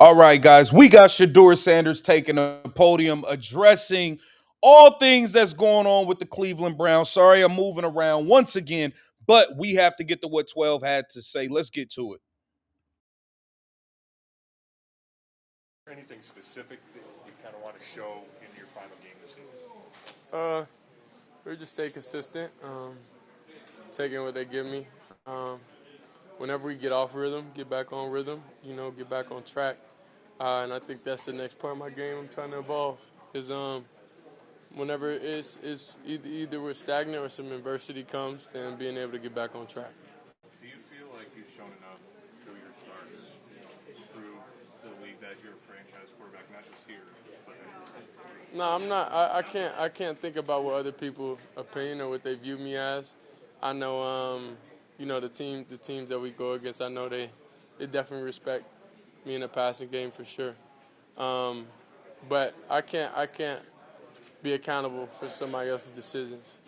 All right, guys, we got Shedeur Sanders taking the podium, addressing all things that's going on with the Cleveland Browns. Sorry, I'm moving around once again, but we have to get to what 12 had to say. Let's get to it. Anything specific that you kind of want to show in your final game this season? We just stay consistent, taking what they give me. Whenever we get off rhythm, get back on rhythm, get back on track. And I think that's the next part of my game I'm trying to evolve is whenever either we're stagnant or some adversity comes, then being able to get back on track. Do you feel like you've shown enough through your starts to prove to the league that you're a franchise quarterback, not just here, but anywhere? No, I'm not. I can't think about what other people opinion or what they view me as. I know, the teams that we go against. I know they definitely respect me in the passing game for sure. But I can't be accountable for somebody else's decisions.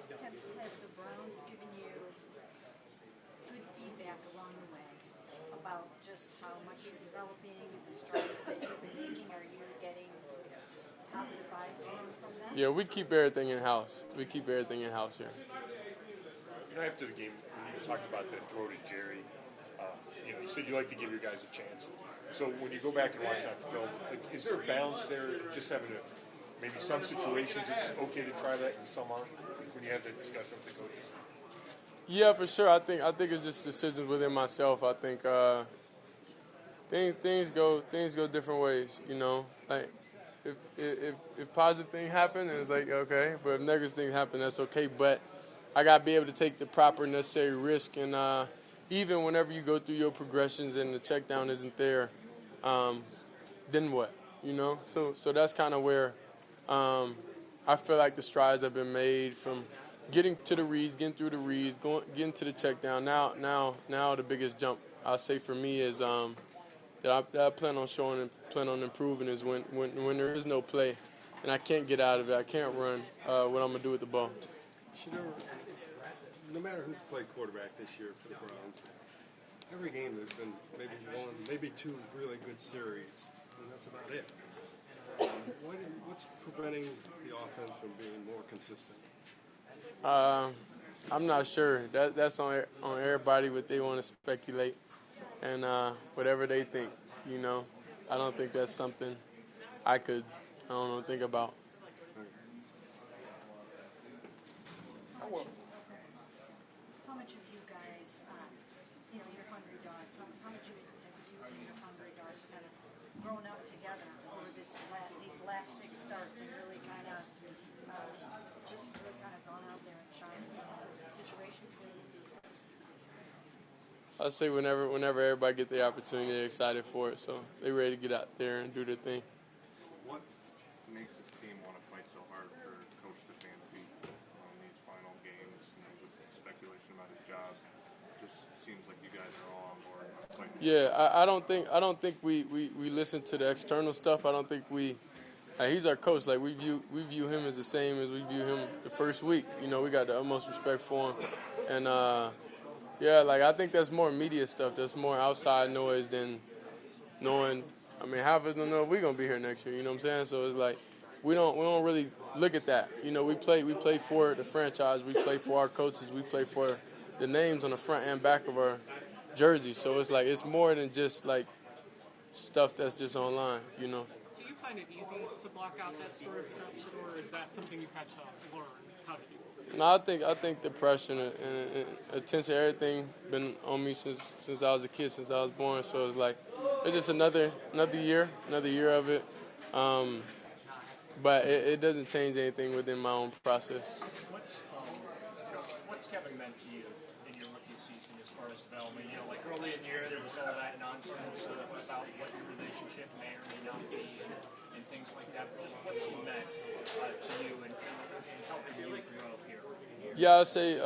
Have the Browns given you good feedback along the way about just how much you're developing and the strides that you've been making? Are you getting just positive vibes from them? Yeah, we keep everything in house. We keep everything in house here. After the game, you talked about the throw to Jerry. You said you like to give your guys a chance. So when you go back and watch that film, is there a balance there? Just having maybe some situations it's okay to try that and some aren't. When you have that discussion with the coaches. Yeah, for sure. I think it's just decisions within myself. I think things go different ways. Like if positive thing happen, then it's like okay. But if negative thing happen, that's okay. But I gotta be able to take the proper necessary risk, and even whenever you go through your progressions and the check down isn't there, then what? So that's kind of where I feel like the strides have been made from getting to the reads, getting through the reads, getting to the check down. Now the biggest jump I'll say for me is that I plan on showing and plan on improving is when there is no play and I can't get out of it, I can't run. What I'm gonna do with the ball. Shedeur, no matter who's played quarterback this year for the Browns, every game there's been maybe one, maybe two really good series, and that's about it. What's preventing the offense from being more consistent? I'm not sure. That's on everybody what they want to speculate and whatever they think. I don't think that's something I could think about. How much of you guys, your hungry dogs, how much have you and your hungry dogs kind of grown up together over these last six starts and really kind of gone out there and shined in some situations? I'll say whenever everybody get the opportunity, they're excited for it, so they're ready to get out there and do their thing. What makes this team want to fight so hard for Coach Stefanski on these final games? With speculation about his job, it just seems like you guys are all on board fighting. Yeah, I don't think we listen to the external stuff. I don't think he's our coach. Like we view him as the same as we view him the first week. We got the utmost respect for him, and I think that's more media stuff. That's more outside noise than knowing. I mean, half of us don't know if we're gonna be here next year. You know what I'm saying? So it's like we don't really look at that. We play for the franchise. We play for our coaches. We play for the names on the front and back of our jerseys. So it's like it's more than just like stuff that's just online. Do you find it easy to block out that sort of stuff, or is that something you've had to learn how to do? No, I think the pressure and attention, everything been on me since I was a kid, since I was born. So it's like it's just another year of it. But it doesn't change anything within my own process. What's Kevin meant to you in your rookie season as far as development? Like early in the year, there was all that nonsense about what your relationship may or may not be and things like that. But just what's he meant to you and helping you grow here? Yeah, I'd say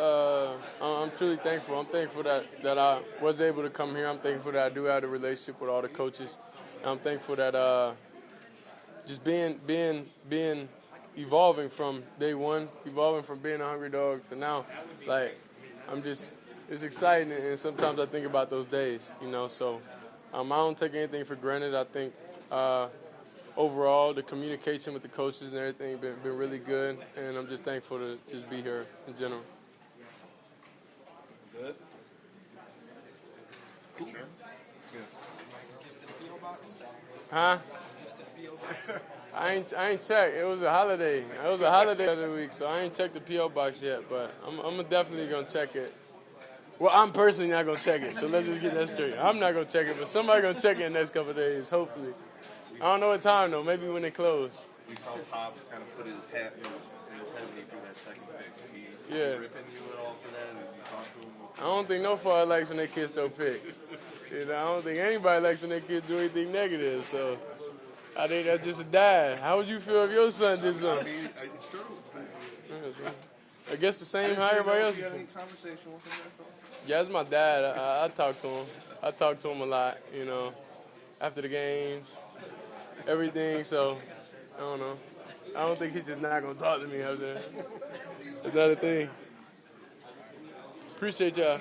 I'm truly thankful. I'm thankful that I was able to come here. I'm thankful that I do have a relationship with all the coaches. And I'm thankful that just being evolving from day one, evolving from being a hungry dog to now, like I'm just it's exciting, and sometimes I think about those days, you know. So I don't take anything for granted. I think overall the communication with the coaches and everything been really good, and I'm just thankful to just be here in general. Good. Cool. Huh? I ain't checked. It was a holiday. It was a holiday the other week, so I ain't checked the P.O. box yet, but I'm definitely going to check it. Well, I'm personally not going to check it, so let's just get that straight. I'm not going to check it, but somebody going to check it in the next couple of days, hopefully. I don't know what time, though. Maybe when they close. We saw Pops kind of put his hat in his head when he threw that second pick. He Yeah. ripping you at all for that? And you talk to him? I don't think no father likes when their kids throw picks. You know, I don't think anybody likes when their kids do anything negative, so I think that's just a dad. How would you feel if your son did I something? mean, it's true. It's fine. I guess the I same didn't how say everybody no, else if you is. had any conversation with him, that's all. Yeah, it's my dad. I talk to him. I talk to him a lot, you know, after the games, everything. So, I don't know. I don't think he's just not going to talk to me out there. That's not a thing. Appreciate y'all.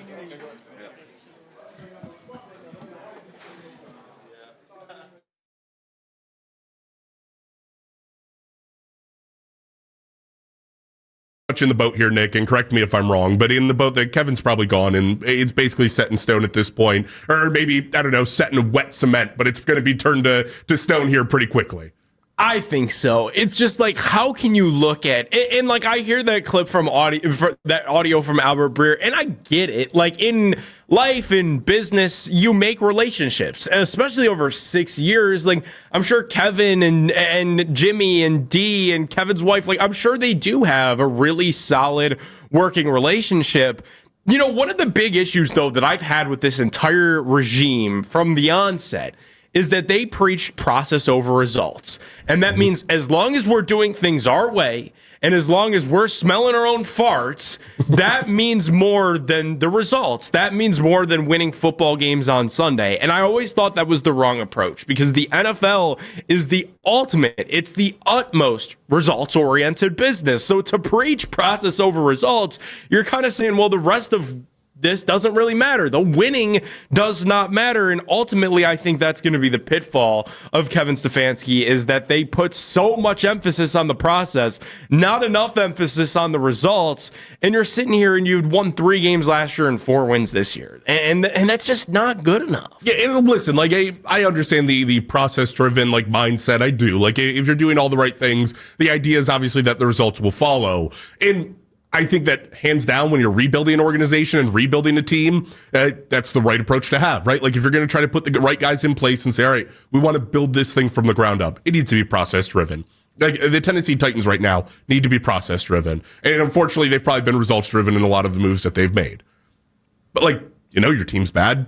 Much in the boat here, Nick, and correct me if I'm wrong, but in the boat that Kevin's probably gone, and it's basically set in stone at this point, or maybe, I don't know, set in wet cement, but it's going to be turned to stone here pretty quickly. I think so. It's just like, how can you look at it? And like, I hear that clip from that audio from Albert Breer, and I get it. Like, in life, in business, you make relationships, especially over 6 years. Like, I'm sure Kevin and Jimmy and Dee and Kevin's wife, like, I'm sure they do have a really solid working relationship. You know, one of the big issues, though, that I've had with this entire regime from the onset is that they preach process over results. And that means as long as we're doing things our way, and as long as we're smelling our own farts, that means more than the results. That means more than winning football games on Sunday. And I always thought that was the wrong approach, because the NFL is the ultimate, it's the utmost results-oriented business. So to preach process over results, you're kind of saying, well, the rest of this doesn't really matter. The winning does not matter. And ultimately, I think that's going to be the pitfall of Kevin Stefanski, is that they put so much emphasis on the process, not enough emphasis on the results. And you're sitting here and you'd won 3 games last year and 4 wins this year. And that's just not good enough. Yeah, and listen, like, I understand the process-driven, like, mindset. I do. Like, if you're doing all the right things, the idea is obviously that the results will follow. And I think that hands down, when you're rebuilding an organization and rebuilding a team, that's the right approach to have, right? Like, if you're going to try to put the right guys in place and say, all right, we want to build this thing from the ground up, it needs to be process driven. Like, the Tennessee Titans right now need to be process driven. And unfortunately, they've probably been results driven in a lot of the moves that they've made. But, like, you know, your team's bad,